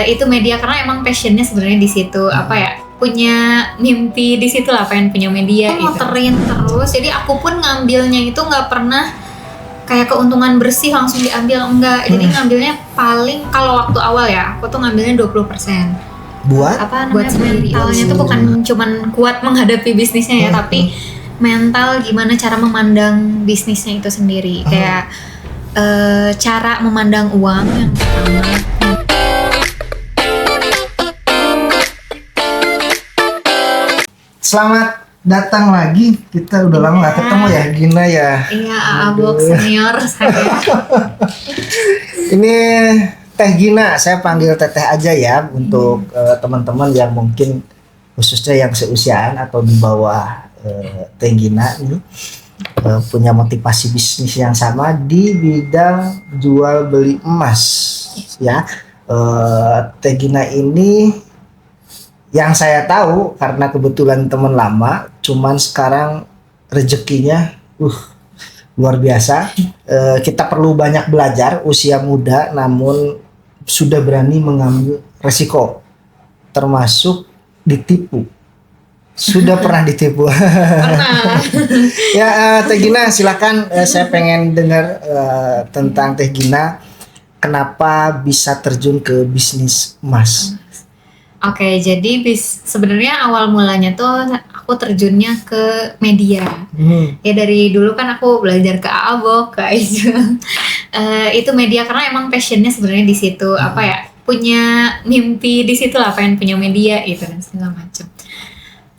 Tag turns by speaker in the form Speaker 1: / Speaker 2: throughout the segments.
Speaker 1: Itu media karena emang passionnya sebenarnya di situ. Apa ya, punya mimpi di situ lah, pengen punya media gitu. Muterin terus, jadi aku pun ngambilnya itu nggak pernah kayak keuntungan bersih langsung diambil, enggak. Jadi ngambilnya paling kalau waktu awal ya, aku tuh ngambilnya 20%.
Speaker 2: Buat?
Speaker 1: Buat mentalnya tuh bukan cuman kuat menghadapi bisnisnya ya, tapi mental gimana cara memandang bisnisnya itu sendiri. Kayak cara memandang uang yang pertama.
Speaker 2: Selamat datang lagi. Kita udah lama gak ketemu ya, Gina ya.
Speaker 1: Iya, Abok senior saya.
Speaker 2: Ini Teh Gina, saya panggil Teteh aja ya untuk teman-teman yang mungkin khususnya yang seusiaan atau di bawah Teh Gina nih punya motivasi bisnis yang sama di bidang jual beli emas ya. Teh Gina ini yang saya tahu karena kebetulan teman lama, cuman sekarang rezekinya luar biasa. Kita perlu banyak belajar, usia muda namun sudah berani mengambil resiko, termasuk ditipu. Sudah pernah ditipu?
Speaker 1: Pernah.
Speaker 2: Ya, Teh Gina silakan, saya pengen dengar tentang Teh Gina, kenapa bisa terjun ke bisnis emas?
Speaker 1: Oke, jadi sebenarnya awal mulanya tuh aku terjunnya ke media. Ya dari dulu kan aku belajar ke Abok, ke Aizu. Itu media karena emang passionnya sebenarnya di situ. Apa ya, punya mimpi di situ lah, pengen punya media gitu dan segala macam.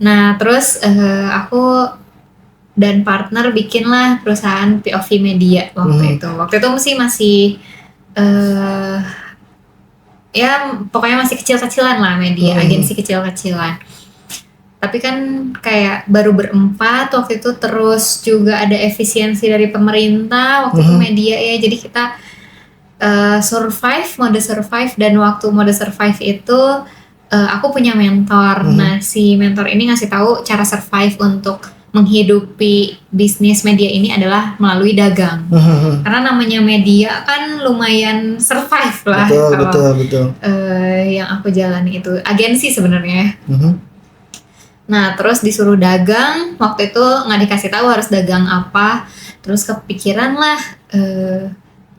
Speaker 1: Nah terus aku dan partner bikinlah perusahaan POV Media waktu itu. Waktu itu masih ya pokoknya masih kecil-kecilan lah media, agensi kecil-kecilan. Tapi kan kayak baru berempat waktu itu, terus juga ada efisiensi dari pemerintah waktu itu media ya. Jadi kita mode survive, dan waktu mode survive itu aku punya mentor. Nah si mentor ini ngasih tahu cara survive untuk menghidupi bisnis media ini adalah melalui dagang. Karena namanya media kan lumayan survive lah.
Speaker 2: Betul.
Speaker 1: Yang aku jalani itu agensi sebenarnya. Nah terus disuruh dagang, waktu itu nggak dikasih tahu harus dagang apa. Terus kepikiran lah.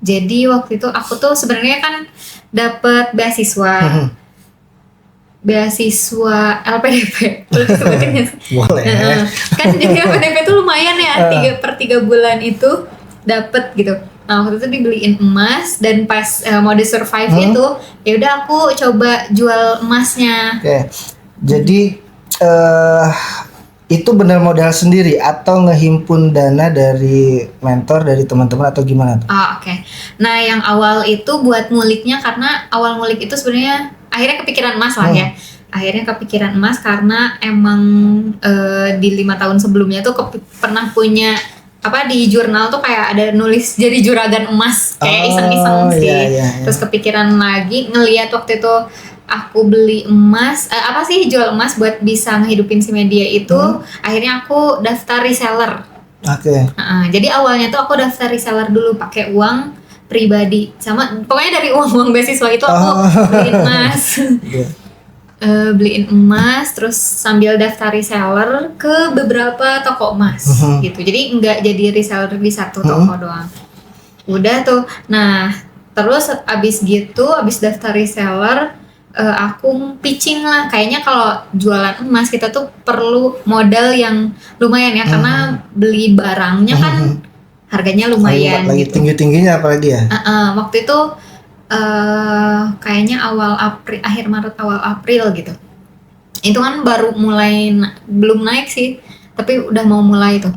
Speaker 1: Jadi waktu itu aku tuh sebenarnya kan dapet beasiswa. Beasiswa LPDP, boleh disebutin nggak sih?
Speaker 2: Boleh.
Speaker 1: Kan jadi LPDP itu lumayan ya, 3/3 bulan itu dapet gitu. Nah waktu itu dibeliin emas, dan pas mode survive itu ya udah aku coba jual emasnya.
Speaker 2: Oke. Jadi itu benar modal sendiri atau ngehimpun dana dari mentor, dari teman-teman, atau gimana tuh?
Speaker 1: Oke. Nah yang awal itu buat nguliknya, karena awal ngulik itu sebenarnya akhirnya kepikiran emas lah ya. Akhirnya kepikiran emas karena emang di 5 tahun sebelumnya tuh pernah punya apa di jurnal tuh kayak ada nulis jadi juragan emas, kayak iseng-iseng sih.
Speaker 2: Iya.
Speaker 1: Terus kepikiran lagi ngelihat waktu itu aku beli emas, jual emas buat bisa ngehidupin si media itu. Akhirnya aku daftar reseller.
Speaker 2: Oke.
Speaker 1: Jadi awalnya tuh aku daftar reseller dulu pakai uang pribadi, sama pokoknya dari uang beasiswa itu aku beliin emas. Beliin emas, terus sambil daftar reseller ke beberapa toko emas gitu. Jadi nggak jadi reseller di satu toko doang. Udah tuh. Nah terus abis daftar reseller, aku pitching lah. Kayaknya kalau jualan emas kita tuh perlu modal yang lumayan ya, karena beli barangnya kan harganya lumayan.
Speaker 2: Lagi
Speaker 1: gitu.
Speaker 2: tinggi-tingginya apalagi ya?
Speaker 1: Waktu itu kayaknya akhir Maret awal April gitu. Itu kan baru mulai, belum naik sih, tapi udah mau mulai tuh.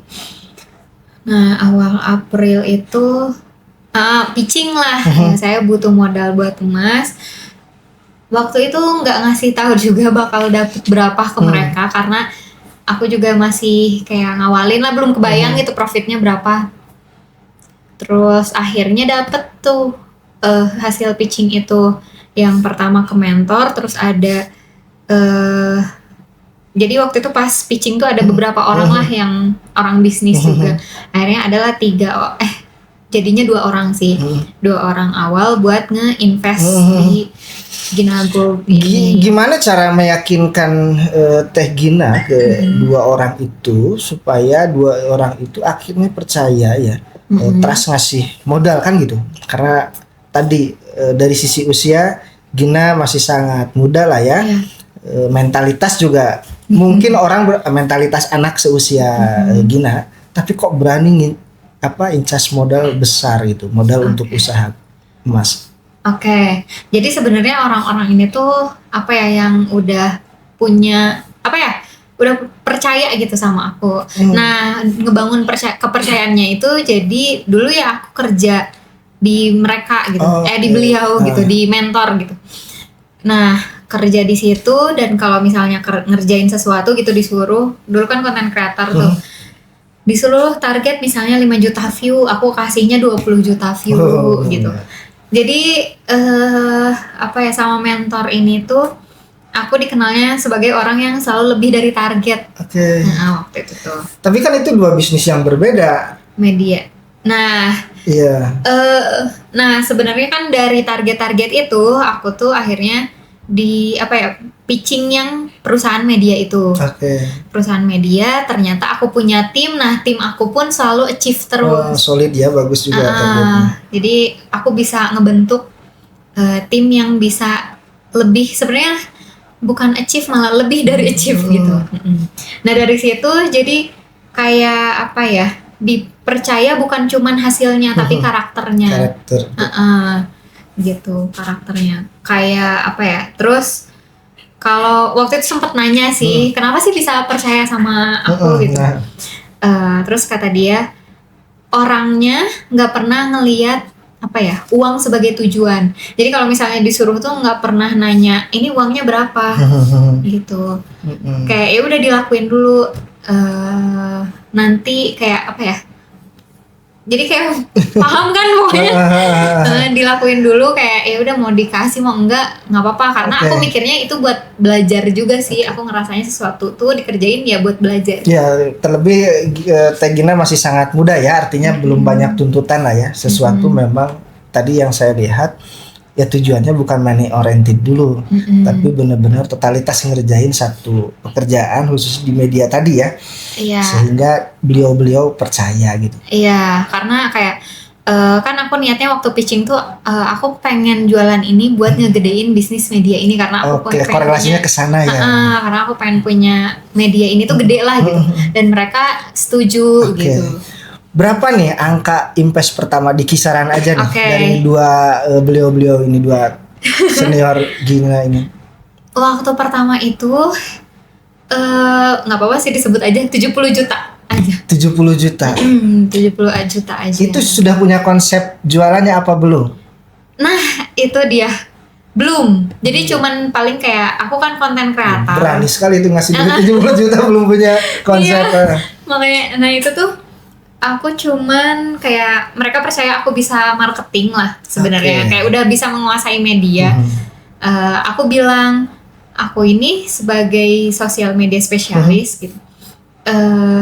Speaker 1: Nah awal April itu pitching lah. Saya butuh modal buat emas. Waktu itu nggak ngasih tahu juga bakal dapet berapa ke mereka, karena aku juga masih kayak ngawalin lah, belum kebayang gitu profitnya berapa. Terus akhirnya dapet tuh hasil pitching itu. Yang pertama ke mentor, terus ada jadi waktu itu pas pitching tuh ada beberapa orang lah yang orang bisnis juga. Akhirnya adalah jadinya 2 orang sih. 2 orang awal buat nge-invest di Gina Gold ini.
Speaker 2: Gimana cara meyakinkan Teh Gina ke dua orang itu supaya dua orang itu akhirnya percaya ya, trust ngasih modal kan gitu? Karena tadi dari sisi usia Gina masih sangat muda lah ya.
Speaker 1: Iya.
Speaker 2: Mentalitas juga mungkin orang mentalitas anak seusia Gina, tapi kok berani incas modal besar gitu, modal untuk usaha emas.
Speaker 1: Oke, jadi sebenarnya orang-orang ini tuh apa ya yang udah punya apa ya, udah percaya gitu sama aku. Nah, ngebangun kepercayaannya itu jadi dulu ya aku kerja di mereka gitu, di beliau gitu, di mentor gitu. Nah, kerja di situ dan kalau misalnya ngerjain sesuatu gitu disuruh, dulu kan konten creator tuh. Disuruh target misalnya 5 juta view, aku kasihnya 20 juta view gitu. Jadi apa ya, sama mentor ini tuh aku dikenalnya sebagai orang yang selalu lebih dari target.
Speaker 2: Oke.
Speaker 1: Nah, waktu itu tuh.
Speaker 2: Tapi kan itu dua bisnis yang berbeda.
Speaker 1: Media. Nah,
Speaker 2: iya.
Speaker 1: Nah sebenarnya kan dari target-target itu aku tuh akhirnya di apa ya, pitching yang perusahaan media itu. Perusahaan media, ternyata aku punya tim. Nah, tim aku pun selalu achieve terus.
Speaker 2: Solid ya, bagus juga targetnya.
Speaker 1: Jadi aku bisa ngebentuk tim yang bisa lebih, sebenarnya bukan achieve, malah lebih dari achieve gitu. Nah, dari situ jadi kayak apa ya, dipercaya bukan cuman hasilnya tapi karakternya. Gitu karakternya, kayak apa ya. Terus kalau waktu itu sempat nanya sih, kenapa sih bisa percaya sama aku gitu. Terus kata dia, orangnya nggak pernah ngelihat apa ya, uang sebagai tujuan. Jadi kalau misalnya disuruh tuh nggak pernah nanya ini uangnya berapa gitu. Kayak ya udah dilakuin dulu, nanti kayak apa ya, jadi kayak paham kan pokoknya. Dilakuin dulu, kayak ya udah mau dikasih mau enggak nggak apa-apa, karena aku mikirnya itu buat belajar juga sih. Aku ngerasanya sesuatu tuh dikerjain ya buat belajar.
Speaker 2: Ya, terlebih Teh Gina masih sangat muda ya, artinya belum banyak tuntutan lah ya. Sesuatu memang tadi yang saya lihat ya tujuannya bukan money oriented dulu, tapi benar-benar totalitas ngerjain satu pekerjaan khusus di media tadi ya.
Speaker 1: Iya.
Speaker 2: Sehingga beliau percaya gitu.
Speaker 1: Iya, karena kayak kan aku niatnya waktu pitching tuh aku pengen jualan ini buat ngegedein bisnis media ini, karena aku
Speaker 2: korelasinya ke sana ya.
Speaker 1: Karena aku pengen punya media ini tuh gede lah gitu, dan mereka setuju gitu.
Speaker 2: Berapa nih angka invest pertama di kisaran aja nih dari dua beliau-beliau ini, dua senior Gina ini?
Speaker 1: Waktu pertama itu nggak apa-apa sih disebut aja 70 juta aja.
Speaker 2: 70 juta.
Speaker 1: 70 juta aja.
Speaker 2: Itu sudah punya konsep jualannya apa belum?
Speaker 1: Nah, itu dia. Belum. Jadi cuman paling kayak aku kan konten kreator.
Speaker 2: Berani sekali itu ngasih duit 70 juta belum punya konsep.
Speaker 1: Iya. Makanya nah itu tuh aku cuman kayak mereka percaya aku bisa marketing lah sebenarnya. Kayak udah bisa menguasai media. Aku bilang aku ini sebagai sosial media spesialis gitu.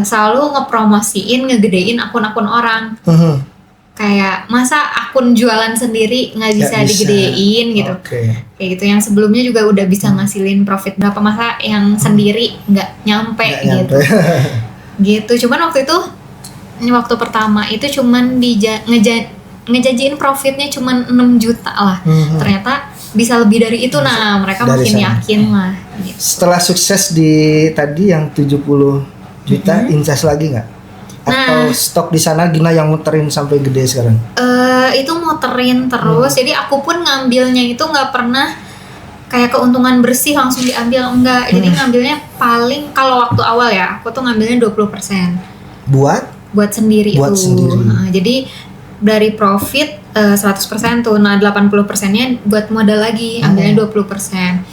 Speaker 1: Selalu ngepromosiin, ngegedein akun-akun orang. Kayak masa akun jualan sendiri nggak bisa digedein gitu. Kayak gitu, yang sebelumnya juga udah bisa ngasilin profit berapa, masa yang sendiri nggak nyampe gitu. Gitu. Cuman waktu itu, waktu pertama itu cuman ngejanjiin profitnya cuman 6 juta lah. Ternyata bisa lebih dari itu. Nah, mereka makin yakin lah gitu. Setelah
Speaker 2: sukses di tadi yang 70 juta, invest lagi nggak? Atau stok di sana Gina yang muterin sampai gede sekarang?
Speaker 1: Itu muterin terus. Jadi aku pun ngambilnya itu nggak pernah kayak keuntungan bersih langsung diambil, enggak. Jadi ngambilnya paling kalau waktu awal ya, aku tuh ngambilnya 20%. Buat sendiri itu. Nah, jadi dari profit 100% tuh. Nah, 80%-nya buat modal lagi, ambilnya 20%.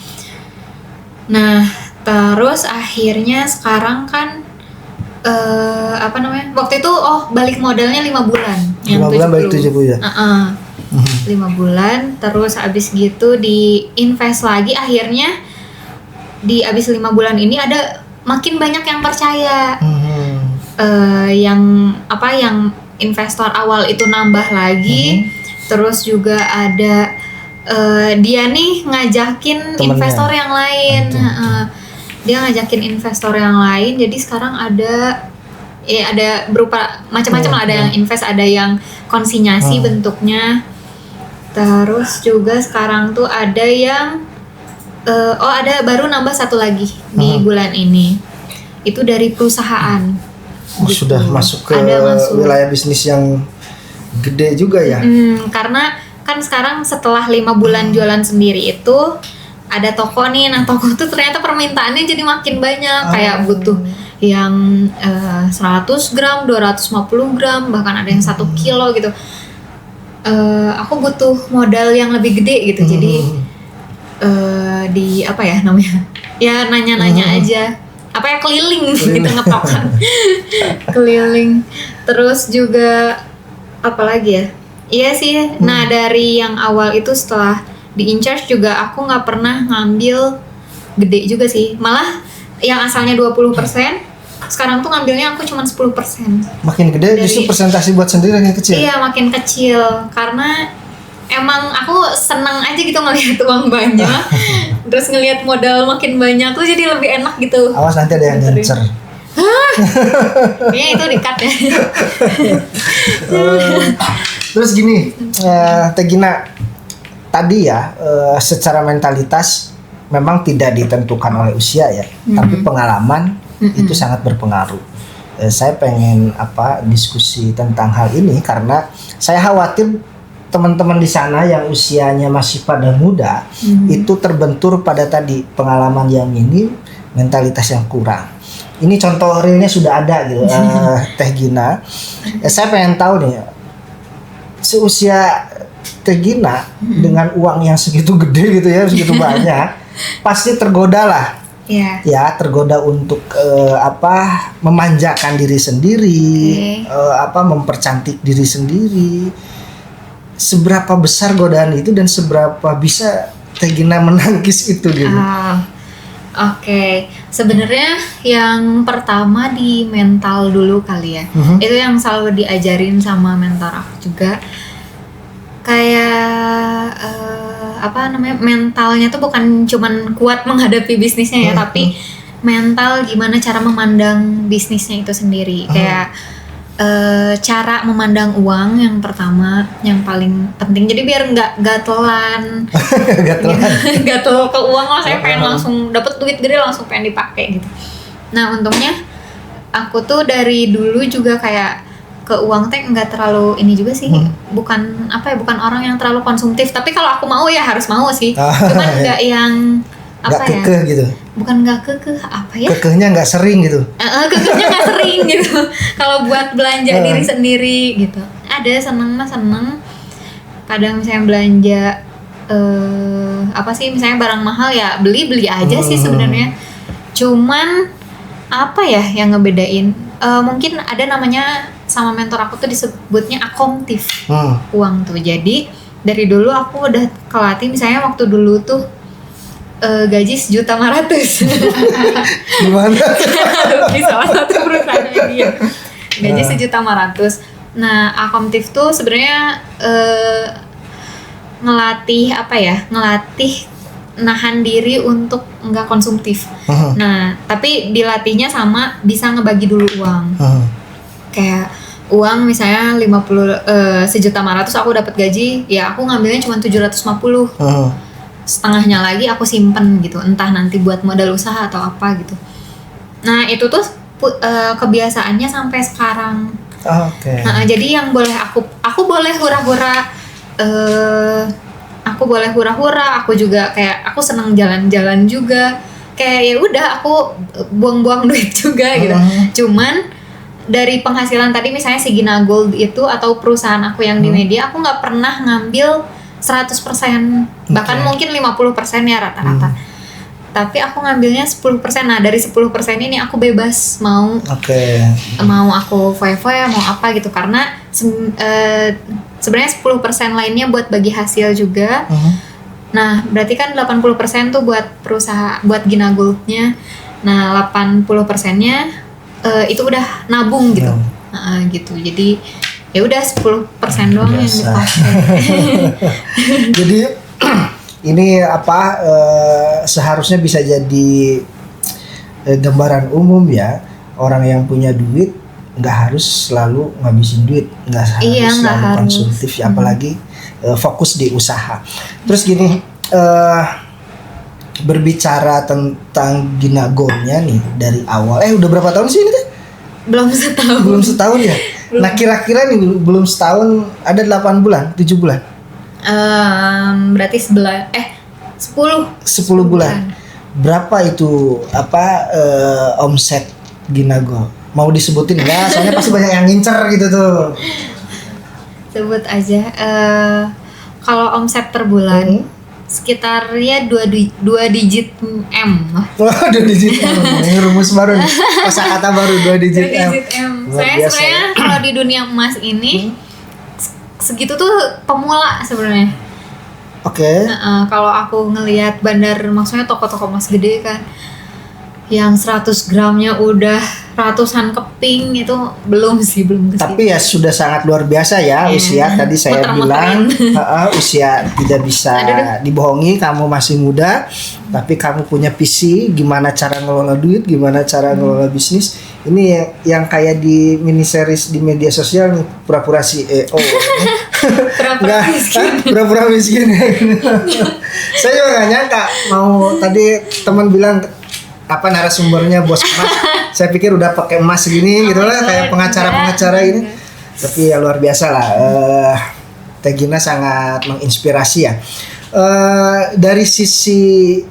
Speaker 1: Nah, terus akhirnya sekarang kan waktu itu balik modalnya 5 bulan.
Speaker 2: 5 bulan balik 70 ya?
Speaker 1: 5 bulan, terus abis gitu di invest lagi. Akhirnya di abis 5 bulan ini ada makin banyak yang percaya. Yang investor awal itu nambah lagi. Terus juga ada dia nih ngajakin
Speaker 2: Temennya.
Speaker 1: investor yang lain.
Speaker 2: Itu.
Speaker 1: Dia ngajakin investor yang lain. Jadi sekarang ada berupa macam-macam lah. Ada yang invest, ada yang konsinyasi bentuknya. Terus juga sekarang tuh ada yang ada baru nambah satu lagi di bulan ini. Itu dari perusahaan. Gitu.
Speaker 2: Sudah masuk ke
Speaker 1: Masuk.
Speaker 2: wilayah bisnis yang gede juga ya.
Speaker 1: Karena kan sekarang setelah 5 bulan jualan sendiri itu ada toko nih. Nah toko tuh ternyata permintaannya jadi makin banyak. Kayak butuh yang 100 gram, 250 gram, bahkan ada yang 1 kilo gitu. Aku butuh modal yang lebih gede gitu. Jadi di apa ya namanya? Ya nanya-nanya aja. Apa ya, keliling gitu ngetokan. Keliling. Terus juga apa lagi ya? Iya sih. Nah dari yang awal itu setelah di in-charge juga aku nggak pernah ngambil gede juga sih. Malah yang asalnya 20%, sekarang tuh ngambilnya aku cuma 10%.
Speaker 2: Makin gede justru presentasi buat sendiri yang kecil.
Speaker 1: Iya makin kecil karena emang aku seneng aja gitu ngelihat uang banyak. Terus ngelihat modal makin banyak tuh jadi lebih enak gitu.
Speaker 2: Awas nanti ada yang ngincer.
Speaker 1: Kayaknya itu di-cut ya.
Speaker 2: Terus gini, Teh Gina, tadi ya secara mentalitas memang tidak ditentukan oleh usia ya, tapi pengalaman itu sangat berpengaruh. Saya pengen diskusi tentang hal ini karena saya khawatir teman-teman di sana yang usianya masih pada muda itu terbentur pada tadi pengalaman yang minim, mentalitas yang kurang. Ini contoh realnya sudah ada gitu, Teh Gina. Saya pengen tahu nih, seusia Teh Gina dengan uang yang segitu gede gitu ya, segitu banyak, pasti tergoda lah.
Speaker 1: Iya.
Speaker 2: Ya, tergoda untuk memanjakan diri sendiri, mempercantik diri sendiri. Seberapa besar godaan itu dan seberapa bisa Teh Gina menangkis itu gitu?
Speaker 1: Oke. Sebenarnya yang pertama di mental dulu kali ya. Itu yang selalu diajarin sama mentor aku juga. Kayak mentalnya tuh bukan cuman kuat menghadapi bisnisnya ya, tapi mental gimana cara memandang bisnisnya itu sendiri. Kayak cara memandang uang yang pertama, yang paling penting. Jadi biar nggak gatelan, gatel ke uang lah. Saya pengen langsung dapet duit gede langsung pengen dipakai gitu. Nah untungnya aku tuh dari dulu juga kayak ke uang teh nggak terlalu ini juga sih. Bukan orang yang terlalu konsumtif. Tapi kalau aku mau ya harus mau sih. Cuman nggak yang
Speaker 2: nggak kekeh gitu.
Speaker 1: Bukan nggak kekeh, apa ya?
Speaker 2: Kekehnya nggak sering gitu.
Speaker 1: Kekehnya nggak sering gitu. Kalau buat belanja diri sendiri gitu. Ada seneng kadang misalnya belanja misalnya barang mahal ya beli aja sih sebenarnya. Cuman apa ya yang ngebedain? Mungkin ada namanya sama mentor aku tuh disebutnya akomtif uang tuh. Jadi dari dulu aku udah kelatih, misalnya waktu dulu tuh gaji 1.500.000.
Speaker 2: Gimana?
Speaker 1: Di salah satu perusahaan dia gaji 1.500.000. Nah akomtif tuh sebenarnya ngelatih nahan diri untuk nggak konsumtif. Nah tapi dilatihnya sama bisa ngebagi dulu uang. Kayak uang misalnya 1.500.000 aku dapat gaji, ya aku ngambilnya cuma 750. Setengahnya lagi aku simpen gitu, entah nanti buat modal usaha atau apa gitu. Nah itu tuh kebiasaannya sampai sekarang. Nah jadi yang boleh aku boleh hura-hura, aku juga kayak aku seneng jalan-jalan juga, kayak ya udah aku buang-buang duit juga gitu. Cuman dari penghasilan tadi misalnya si Gina Gold itu atau perusahaan aku yang di media, aku nggak pernah ngambil 100%, bahkan mungkin 50% ya rata-rata. Tapi aku ngambilnya 10%. Nah dari 10% ini aku bebas mau aku foya-foya mau apa gitu, karena sebenarnya 10% lainnya buat bagi hasil juga. Nah berarti kan 80% tuh buat perusahaan, buat Gina Gold-nya. Nah 80%-nya itu udah nabung gitu. Gitu. Jadi ya udah 10% doang yang dipakai.
Speaker 2: Jadi ini seharusnya bisa jadi gambaran umum ya, orang yang punya duit nggak harus selalu ngabisin duit, nggak harus
Speaker 1: Iya, nggak
Speaker 2: selalu
Speaker 1: harus.
Speaker 2: konsumtif ya, apalagi fokus di usaha. Terus gini, berbicara tentang Gina Goalnya nih dari awal, udah berapa tahun sih ini teh?
Speaker 1: Belum setahun.
Speaker 2: Belum setahun ya. Nah kira-kira nih belum setahun, ada 8 bulan, 7 bulan,
Speaker 1: Berarti 10
Speaker 2: 10 bulan. Berapa itu omset Ginago? Mau disebutin enggak? Soalnya pasti banyak yang ngincer gitu tuh.
Speaker 1: Sebut aja. Kalau omset per bulan sekitar ya 2 digit M.
Speaker 2: Wah, 2 digit M. Ini rumus baru nih. Kosakata baru 2 digit
Speaker 1: 2
Speaker 2: M.
Speaker 1: digit M.
Speaker 2: Luar
Speaker 1: Saya
Speaker 2: biasa
Speaker 1: sebenarnya kalau di dunia emas ini segitu tuh pemula sebenarnya.
Speaker 2: Oke.
Speaker 1: Kalau aku ngelihat bandar, maksudnya toko-toko emas gede kan, yang 100 gramnya udah ratusan keping, itu belum ke situ.
Speaker 2: Tapi ya sudah sangat luar biasa ya usia. Tadi saya bilang usia tidak bisa dibohongi. Kamu masih muda, tapi kamu punya visi gimana cara ngelola duit, gimana cara ngelola bisnis. Ini yang kayak di mini series di media sosial nih, pura-pura CEO. Pura-pura miskin. Saya juga nggak nyangka mau tadi teman bilang narasumbernya bos emas. Saya pikir udah pakai emas gini gitu lah, kayak pengacara ini. Tapi ya luar biasa lah. Teh Gina sangat menginspirasi ya. Dari sisi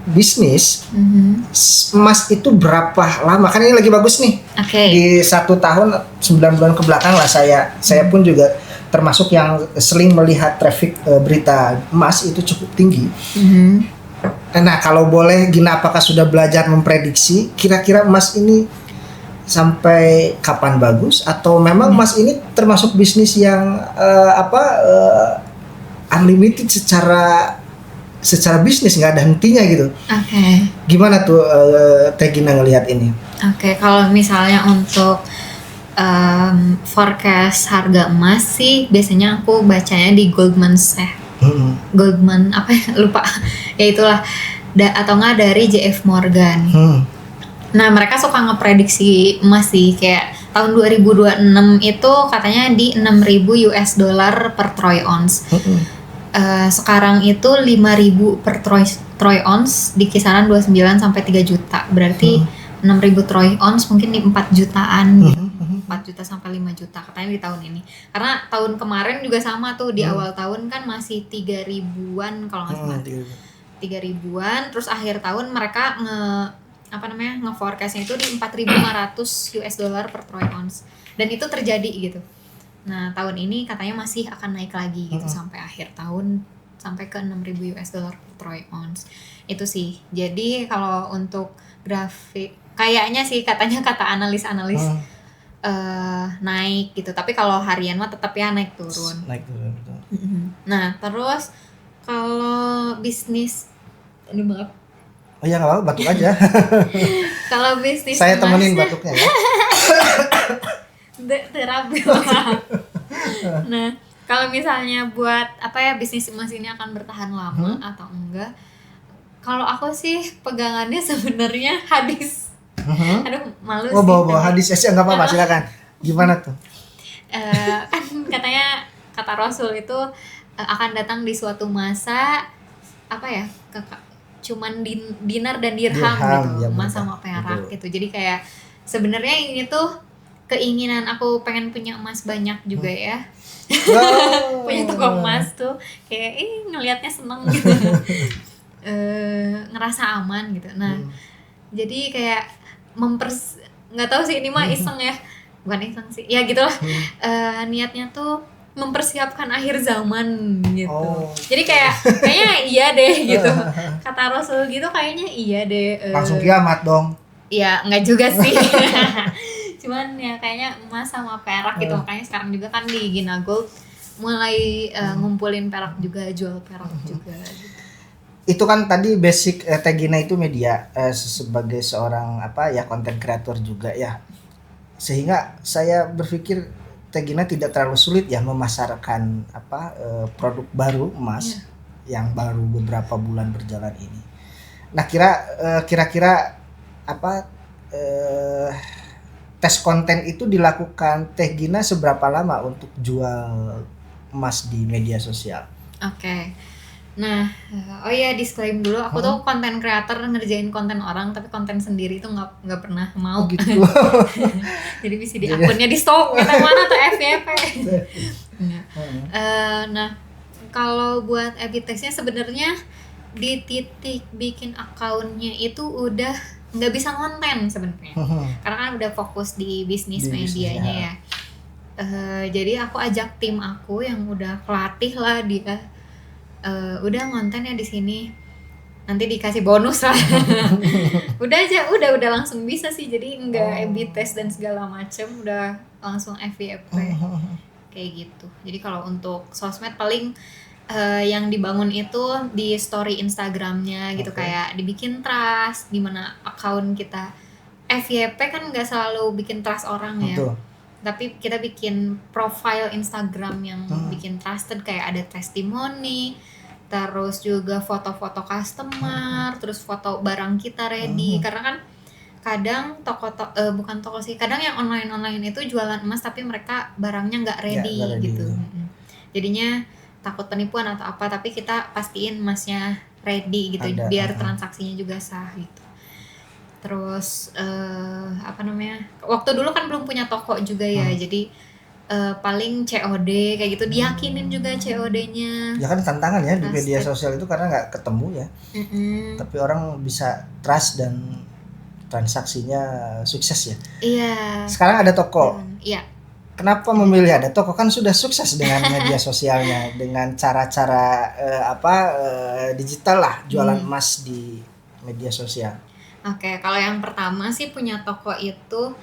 Speaker 2: bisnis, emas itu berapa lama? Kan ini lagi bagus nih. Di 1 tahun 9 bulan ke belakang lah saya pun juga termasuk yang sering melihat traffic berita emas itu cukup tinggi. Nah kalau boleh Gina, apakah sudah belajar memprediksi kira-kira emas ini sampai kapan bagus, atau memang emas ini termasuk bisnis yang unlimited secara bisnis, nggak ada hentinya gitu? Gimana tuh Teh Gina ngelihat ini?
Speaker 1: Kalau misalnya untuk forecast harga emas sih biasanya aku bacanya di Goldman lupa ya itulah, atau enggak dari JF Morgan. Nah mereka suka ngeprediksi emas sih, kayak tahun 2026 itu katanya di 6.000 US dollar per troy ounce. Sekarang itu 5.000 per troy ounce, di kisaran 29 sampai 3 juta. Berarti 6.000 troy ounce mungkin di 4 jutaan gitu. 4 juta sampai 5 juta katanya di tahun ini. Karena tahun kemarin juga sama tuh, di awal tahun kan masih 3 ribuan kalau nggak salah. 3 ribuan, terus akhir tahun mereka nge-forecastnya itu di 4.500 US dollar per troy ounce. Dan itu terjadi gitu. Nah, tahun ini katanya masih akan naik lagi gitu sampai akhir tahun, sampai ke 6.000 US dollar per troy ounce. Itu sih. Jadi kalau untuk grafik kayaknya sih katanya kata analis naik gitu, tapi kalau harian mah tetap ya naik turun betul. Nah terus kalau bisnis, aduh maaf,
Speaker 2: ya nggak apa-apa, batuk aja.
Speaker 1: kalau bisnis
Speaker 2: saya temenin batuknya ya.
Speaker 1: Terapi. Nah kalau misalnya buat bisnis emas ini akan bertahan lama atau enggak, kalau aku sih pegangannya sebenarnya hadis. Aduh malu sih.
Speaker 2: Bawa hadis ya, nggak apa-apa, silakan. Gimana tuh?
Speaker 1: Kan katanya kata Rasul itu akan datang di suatu masa cuman dinar dan dirham gitu,
Speaker 2: ya,
Speaker 1: emas sama perak gitu. Jadi kayak sebenarnya ini tuh keinginan aku pengen punya emas banyak juga ya. Punya toko emas tuh kayak ngelihatnya seneng gitu. Ngerasa aman gitu. Nah jadi kayak nggak tahu sih, ini mah iseng ya, bukan iseng sih ya gitulah. Niatnya tuh mempersiapkan akhir zaman gitu. Jadi kayaknya iya deh gitu, kata Rasul gitu, kayaknya iya deh.
Speaker 2: Langsung kiamat dong.
Speaker 1: Ya nggak juga sih. Cuman ya kayaknya emas sama perak gitu. Makanya sekarang juga kan di Gina Gold mulai ngumpulin perak juga, jual perak juga gitu.
Speaker 2: Itu kan tadi basic Teh Gina itu media, sebagai seorang content creator juga ya, sehingga saya berpikir Teh Gina tidak terlalu sulit ya memasarkan produk baru emas yang baru beberapa bulan berjalan ini. Nah, kira-kira apa tes konten itu dilakukan Teh Gina seberapa lama untuk jual emas di media sosial?
Speaker 1: Oke. Nah, oh iya disclaim dulu, aku tuh konten creator ngerjain konten orang, tapi konten sendiri tuh nggak pernah mau.
Speaker 2: Oh gitu.
Speaker 1: Jadi bisa di akunnya di stok kita mana tuh FYP. Nah, kalau buat A/B testnya sebenarnya di titik bikin akunnya itu udah nggak bisa konten sebenarnya, karena kan udah fokus di bisnis medianya ya. Jadi aku ajak tim aku yang udah pelatih lah dia. Udah ngonten ya di sini, nanti dikasih bonus lah. udah langsung bisa sih, jadi nggak A/B test dan segala macem, udah langsung FYP kayak gitu. Jadi kalau untuk sosmed paling yang dibangun itu di story Instagramnya gitu, kayak dibikin trust, gimana akun kita FYP kan nggak selalu bikin trust orang ya.
Speaker 2: Betul.
Speaker 1: Tapi kita bikin profile Instagram yang bikin trusted, kayak ada testimoni, terus juga foto-foto customer, terus foto barang kita ready. Karena kan kadang bukan toko sih, kadang yang online itu jualan emas tapi mereka barangnya nggak ready, gitu. Jadinya takut penipuan atau apa, tapi kita pastiin emasnya ready gitu, biar transaksinya juga sah gitu. Terus waktu dulu kan belum punya toko juga ya, jadi paling COD kayak gitu, diyakinin juga COD-nya.
Speaker 2: Ya kan tantangan ya di media sosial itu, karena nggak ketemu ya. Tapi orang bisa trust dan transaksinya sukses ya.
Speaker 1: Iya.
Speaker 2: Sekarang ada toko.
Speaker 1: Iya.
Speaker 2: Kenapa memilih ada toko? Kan sudah sukses dengan media sosialnya, dengan cara-cara digital lah, jualan emas di media sosial.
Speaker 1: Oke, kalau yang pertama sih punya toko itu,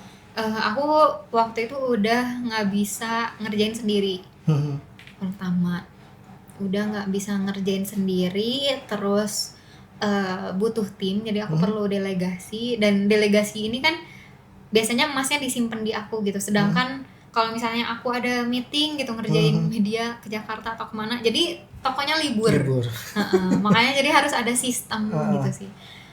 Speaker 1: aku waktu itu udah nggak bisa ngerjain sendiri. Pertama, udah nggak bisa ngerjain sendiri, terus butuh tim, jadi aku perlu delegasi, dan delegasi ini kan biasanya emasnya disimpan di aku gitu. Sedangkan kalau misalnya aku ada meeting gitu ngerjain media ke Jakarta atau kemana, jadi tokonya libur. Makanya jadi harus ada sistem gitu sih.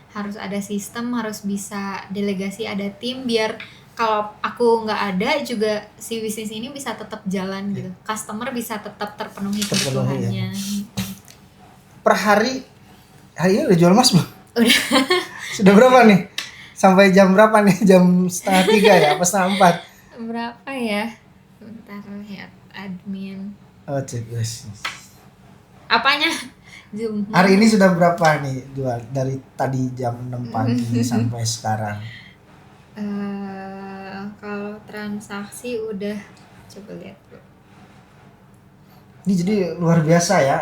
Speaker 1: Harus ada sistem, harus bisa delegasi, ada tim, biar kalau aku nggak ada juga si bisnis ini bisa tetap jalan gitu. Customer bisa tetap terpenuhi kebutuhannya.
Speaker 2: Per hari ini udah jual emas belum?
Speaker 1: Udah.
Speaker 2: Sudah berapa nih? Sampai jam berapa nih? Jam 3:30 ya? Apa 3:30?
Speaker 1: Berapa ya? Bentar lihat admin.
Speaker 2: Oh, cek guys.
Speaker 1: Apanya? Zoom.
Speaker 2: Hari ini sudah berapa nih jual dari tadi jam 6 pagi sampai sekarang?
Speaker 1: Kalau transaksi udah, coba lihat bro.
Speaker 2: Ini jadi luar biasa ya.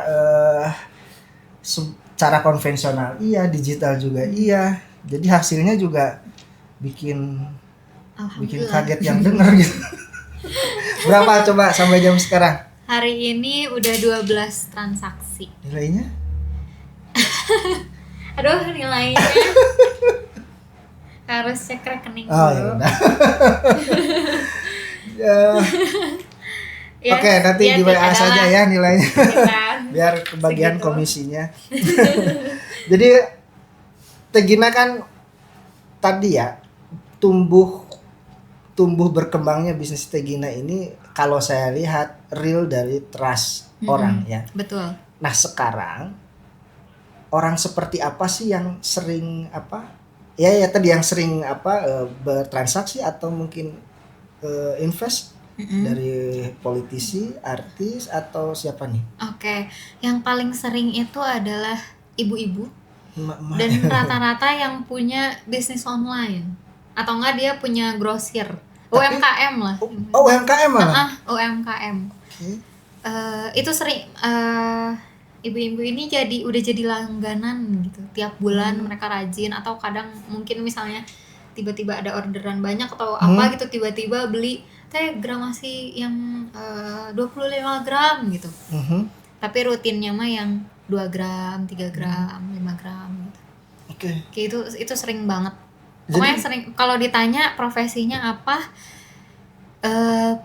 Speaker 2: Cara konvensional iya, digital juga iya. Jadi hasilnya juga bikin kaget yang dengar gitu. Berapa coba sampai jam sekarang?
Speaker 1: Hari ini udah 12 transaksi.
Speaker 2: Nilainya?
Speaker 1: Aduh, nilainya harus cek rekening dulu.
Speaker 2: Oh ya. Oke, nanti di WA saja ya nilainya. Biar kebagian segitu komisinya. Jadi Teh Gina kan tadi ya, tumbuh berkembangnya bisnis Teh Gina ini kalau saya lihat real dari trust orang ya.
Speaker 1: Betul.
Speaker 2: Nah, sekarang orang seperti apa sih yang sering tadi yang sering bertransaksi atau mungkin invest dari politisi, artis, atau siapa nih?
Speaker 1: Oke, yang paling sering itu adalah ibu-ibu dan rata-rata yang punya bisnis online atau enggak dia punya grosir, UMKM lah.
Speaker 2: UMKM malah?
Speaker 1: UMKM. Okay. Itu sering ibu-ibu ini udah jadi langganan gitu. Tiap bulan mereka rajin, atau kadang mungkin misalnya tiba-tiba ada orderan banyak atau apa gitu, tiba-tiba beli teh gramasi yang 25 gram gitu. Tapi rutinnya mah yang 2 gram, 3 gram, 5 gram gitu.
Speaker 2: Oke.
Speaker 1: Itu sering banget. Pokoknya sering, kalau ditanya profesinya apa,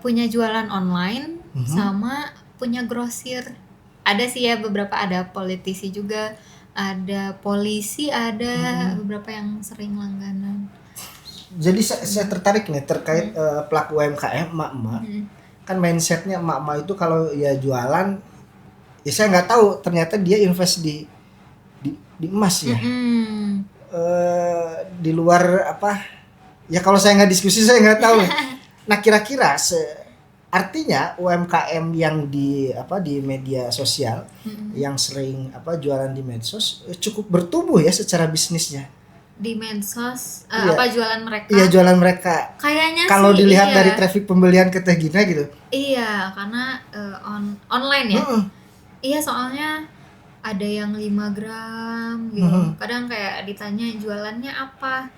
Speaker 1: punya jualan online sama punya grosir ada sih ya beberapa, ada politisi juga, ada polisi, ada beberapa yang sering langganan.
Speaker 2: Jadi saya tertarik nih terkait pelaku UMKM emak-emak. Kan mindsetnya emak-emak itu kalau ya jualan, ya saya nggak tahu ternyata dia invest di emas ya. Di luar apa? Ya kalau saya nggak diskusi saya nggak tahu. Nah kira-kira artinya UMKM yang di media sosial yang sering jualan di medsos cukup bertumbuh ya secara bisnisnya.
Speaker 1: Di medsos
Speaker 2: Iya.
Speaker 1: jualan mereka?
Speaker 2: Iya, jualan mereka.
Speaker 1: Kayaknya
Speaker 2: Kalau
Speaker 1: sih
Speaker 2: dilihat
Speaker 1: iya.
Speaker 2: dari traffic pembelian ke Teh Gina gitu.
Speaker 1: Iya, karena online ya. Iya, soalnya ada yang 5 gram gitu. Kadang kayak ditanya jualannya apa.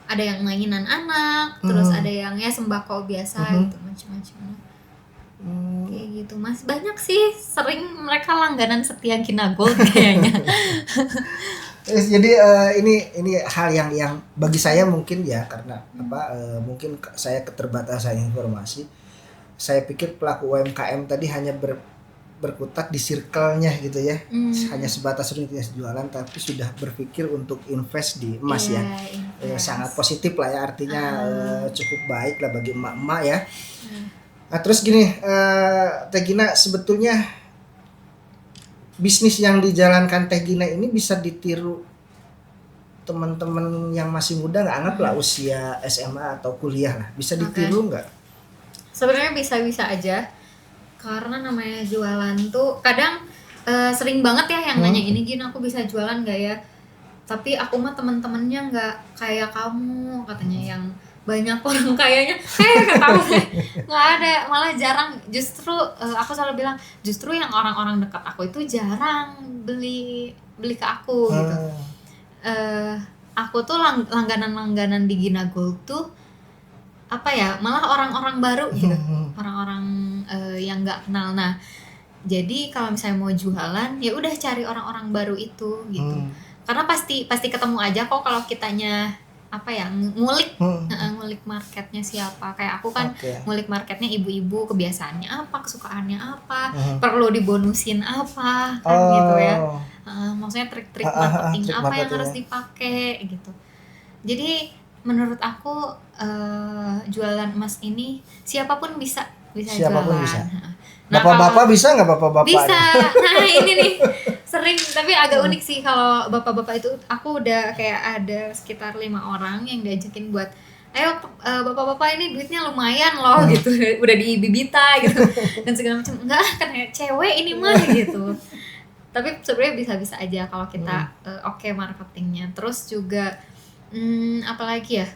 Speaker 1: Ada yang mainan anak, terus ada yang ya sembako biasa gitu, macam-macam. Kayak gitu, Mas. Banyak sih, sering mereka langganan setia Gina Gold kayaknya.
Speaker 2: Jadi ini hal yang bagi saya mungkin ya karena mungkin saya keterbatasan informasi. Saya pikir pelaku UMKM tadi hanya berkutat di circle-nya gitu ya. Hanya sebatas rutinitas jualan, tapi sudah berpikir untuk invest di emas ya. Sangat positif lah ya, artinya cukup baik lah bagi emak-emak ya. Nah terus gini, Teh Gina, sebetulnya bisnis yang dijalankan Teh Gina ini bisa ditiru teman-teman yang masih muda, nggak anggaplah usia SMA atau kuliah lah, bisa ditiru nggak?
Speaker 1: Sebenarnya bisa-bisa aja, karena namanya jualan tuh kadang sering banget ya yang nanya ini, Gin aku bisa jualan nggak ya? Tapi aku mah teman-temannya nggak kayak kamu, katanya yang banyak orang kayaknya ketawa nggak ada, malah jarang. Justru aku selalu bilang justru yang orang-orang dekat aku itu jarang beli ke aku gitu. Aku tuh langganan di Gina Gold tuh malah orang-orang baru gitu, orang-orang yang nggak kenal. Nah jadi kalau misalnya mau jualan ya udah cari orang-orang baru itu gitu, karena pasti ketemu aja kok kalau kitanya ngulik marketnya siapa. Kayak aku kan ngulik marketnya ibu-ibu, kebiasaannya apa, kesukaannya apa, perlu dibonusin apa kan gitu ya. Maksudnya trik-trik marketing apa yang harus dipakai gitu. Jadi menurut aku jualan emas ini siapapun bisa
Speaker 2: Siapapun
Speaker 1: jualan.
Speaker 2: bisa.
Speaker 1: Nah,
Speaker 2: Bapak-bapak bisa nggak bapak-bapak?
Speaker 1: Bisa. Nah ini nih sering, tapi agak unik sih kalau bapak-bapak itu. Aku udah kayak ada sekitar 5 orang yang diajakin buat, ayo bapak-bapak ini duitnya lumayan loh gitu, udah di Bibita gitu dan segala macam. Enggak, kan cewek ini mah gitu. Tapi sebenarnya bisa-bisa aja kalau kita oke marketingnya. Terus juga apalagi ya?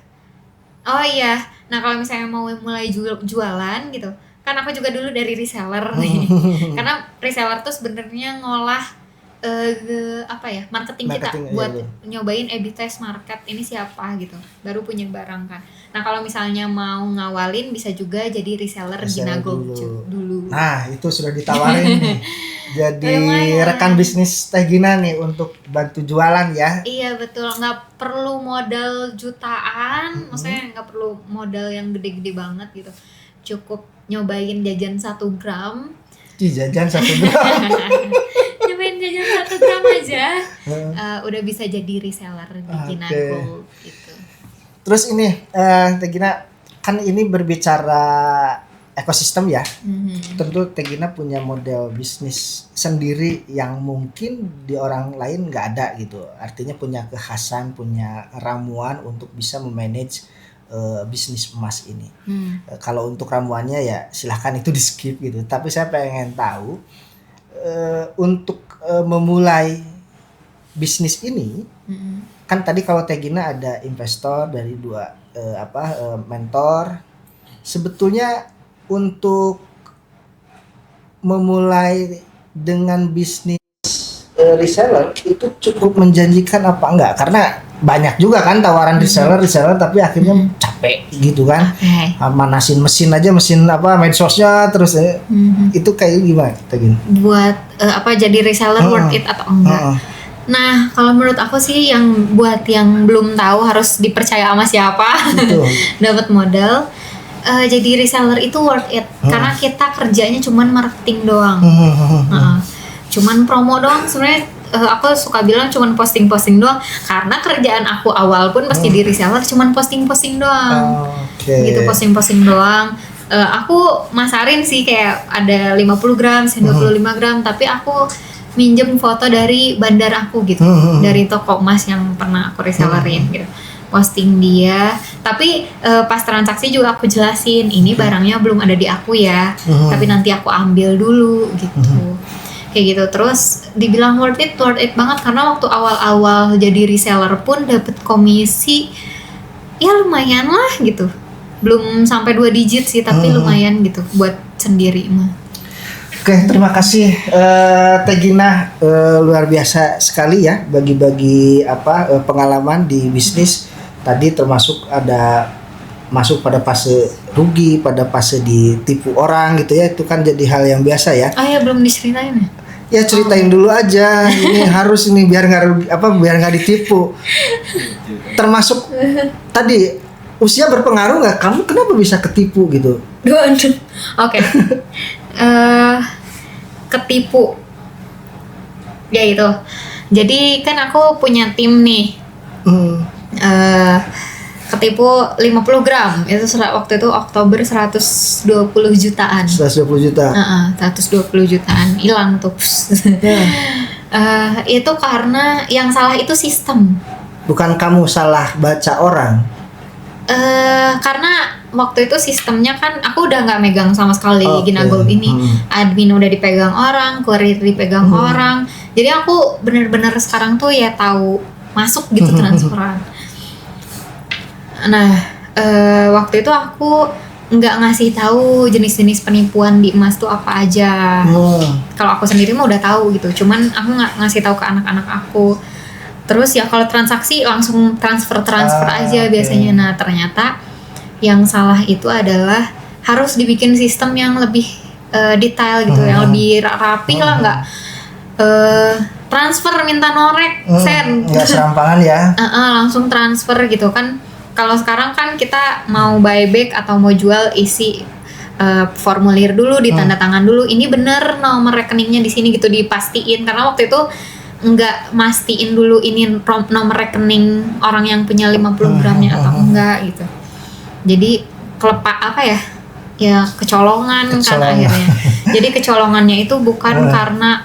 Speaker 1: Oh iya, nah kalau misalnya mau mulai jualan gitu, kan aku juga dulu dari reseller nih. Karena reseller tuh sebenarnya ngolah marketing kita buat nyobain A/B test market ini siapa gitu, baru punya barang kan. Nah kalau misalnya mau ngawalin bisa juga jadi reseller Gina Gold dulu.
Speaker 2: Nah itu sudah ditawarin nih. Jadi rekan bisnis Teh Gina nih untuk bantu jualan ya.
Speaker 1: Iya betul, nggak perlu modal jutaan, maksudnya nggak perlu modal yang gede-gede banget gitu. Cukup nyobain jajan 1 gram.
Speaker 2: Jajan 1 gram.
Speaker 1: Nyobain jajan 1 gram aja, udah bisa jadi reseller di Gina Gold gitu.
Speaker 2: Terus ini Teh Gina, kan ini berbicara ekosistem ya. Tentu Teh Gina punya model bisnis sendiri yang mungkin di orang lain nggak ada gitu. Artinya punya kekhasan, punya ramuan untuk bisa memanage bisnis emas ini. Kalau untuk ramuannya ya silahkan itu di skip gitu. Tapi saya pengen tahu untuk memulai bisnis ini, kan tadi kalau Teh Gina ada investor dari 2 mentor. Sebetulnya untuk memulai dengan bisnis reseller itu cukup menjanjikan apa enggak? Karena banyak juga kan tawaran reseller tapi akhirnya capek gitu kan. Manasin mesin medsosnya terus itu kayak gimana Teh Gina?
Speaker 1: Buat jadi reseller worth it atau enggak? Nah kalau menurut aku sih yang buat yang belum tahu harus dipercaya sama siapa dapat modal. Jadi reseller itu worth it karena kita kerjanya cuman marketing doang. cuman promo doang sebenarnya. Aku suka bilang cuman posting-posting doang karena kerjaan aku awal pun pas jadi reseller cuman posting-posting doang. Gitu, posting-posting doang. Aku masarin sih kayak ada 50 gram, 25 gram, tapi aku minjem foto dari bandar aku gitu, dari toko emas yang pernah aku resellerin gitu. Posting dia, tapi pas transaksi juga aku jelasin ini barangnya belum ada di aku ya, tapi nanti aku ambil dulu gitu. Kayak gitu. Terus dibilang worth it banget karena waktu awal-awal jadi reseller pun dapet komisi ya lumayan lah gitu. Belum sampai 2 digit sih, tapi lumayan gitu buat sendiri mah.
Speaker 2: Oke, terima kasih Teh Gina, luar biasa sekali ya bagi-bagi pengalaman di bisnis tadi, termasuk ada masuk pada fase rugi, pada fase ditipu orang gitu ya, itu kan jadi hal yang biasa ya.
Speaker 1: Oh ya, belum diceritain ya?
Speaker 2: Ya ceritain dulu aja, ini harus ini biar nggak rugi, biar nggak ditipu. Termasuk tadi usia berpengaruh nggak? Kamu kenapa bisa ketipu gitu?
Speaker 1: Oke. Ketipu ya itu. Jadi kan aku punya tim nih. Ketipu 50 gram itu waktu itu Oktober 120 jutaan.
Speaker 2: 120 juta.
Speaker 1: 120 jutaan hilang tuh. Itu karena yang salah itu sistem.
Speaker 2: Bukan kamu salah baca orang.
Speaker 1: Karena waktu itu sistemnya kan aku udah nggak megang sama sekali Gina Gold ini. Admin udah dipegang orang, kurir dipegang orang. Jadi aku bener-bener sekarang tuh ya tahu masuk gitu transferan. Nah, waktu itu aku nggak ngasih tahu jenis-jenis penipuan di emas tuh apa aja. Kalau aku sendiri mah udah tahu gitu. Cuman aku nggak ngasih tahu ke anak-anak aku. Terus ya kalau transaksi langsung transfer aja biasanya. Nah, ternyata yang salah itu adalah harus dibikin sistem yang lebih detail gitu, yang lebih rapi lah, nggak transfer minta norek sen.
Speaker 2: Nggak serampangan ya.
Speaker 1: Langsung transfer gitu kan. Kalau sekarang kan kita mau buyback atau mau jual isi formulir dulu, ditanda tangan dulu. Ini bener nomor rekeningnya di sini gitu, dipastiin. Karena waktu itu nggak mastiin dulu ini nomor rekening orang yang punya 50 gramnya atau enggak gitu. Jadi kecolongan kan akhirnya. Jadi kecolongannya itu bukan karena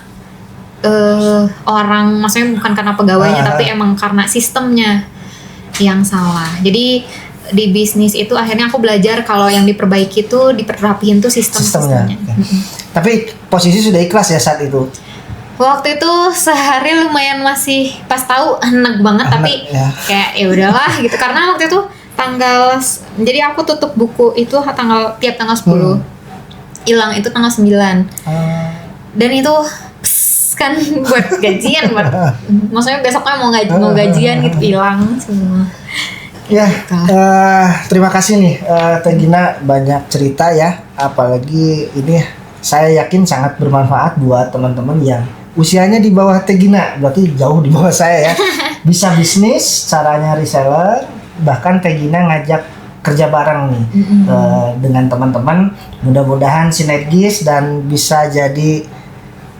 Speaker 1: orang, maksudnya bukan karena pegawainya, tapi emang karena sistemnya yang salah. Jadi di bisnis itu akhirnya aku belajar kalau yang diperbaiki itu diperapiin tuh sistemnya.
Speaker 2: Tapi posisi sudah ikhlas ya saat itu?
Speaker 1: Waktu itu sehari lumayan masih pas tahu enak banget, tapi kayak ya udahlah gitu. Karena waktu itu jadi aku tutup buku itu tiap tanggal 10. Hilang itu tanggal 9. Dan itu kan buat gajian, maksudnya besoknya mau gajian gitu, hilang semua.
Speaker 2: Ya, terima kasih nih Teh Gina, banyak cerita ya, apalagi ini saya yakin sangat bermanfaat buat teman-teman yang usianya di bawah Teh Gina, berarti jauh di bawah saya ya. Bisa bisnis, caranya reseller, bahkan Teh Gina ngajak kerja bareng nih dengan teman-teman, mudah-mudahan sinergis dan bisa jadi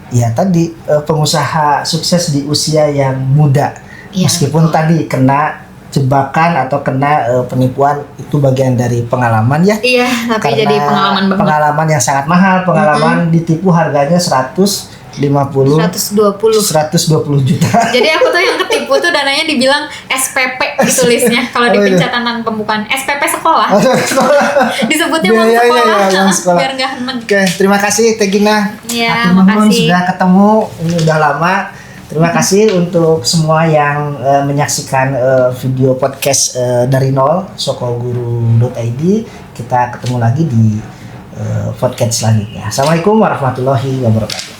Speaker 2: ya tadi pengusaha sukses di usia yang muda. Meskipun tadi kena jebakan atau kena penipuan, itu bagian dari pengalaman ya.
Speaker 1: Iya, tapi karena jadi pengalaman banget.
Speaker 2: Pengalaman yang sangat mahal, pengalaman ditipu harganya 120 juta. Jadi
Speaker 1: aku tuh yang ketipu tuh dananya dibilang SPP ditulisnya kalau di pencatatan pembukaan, SPP sekolah. Disebutnya uang sekolah. Biar enggak enak.
Speaker 2: Oke, terima kasih Teh Gina.
Speaker 1: Iya,
Speaker 2: makasih. Sudah ketemu, ini udah lama. Terima kasih untuk semua yang menyaksikan video podcast dari nol sokoguru.id. Kita ketemu lagi di podcast selanjutnya. Assalamualaikum warahmatullahi wabarakatuh.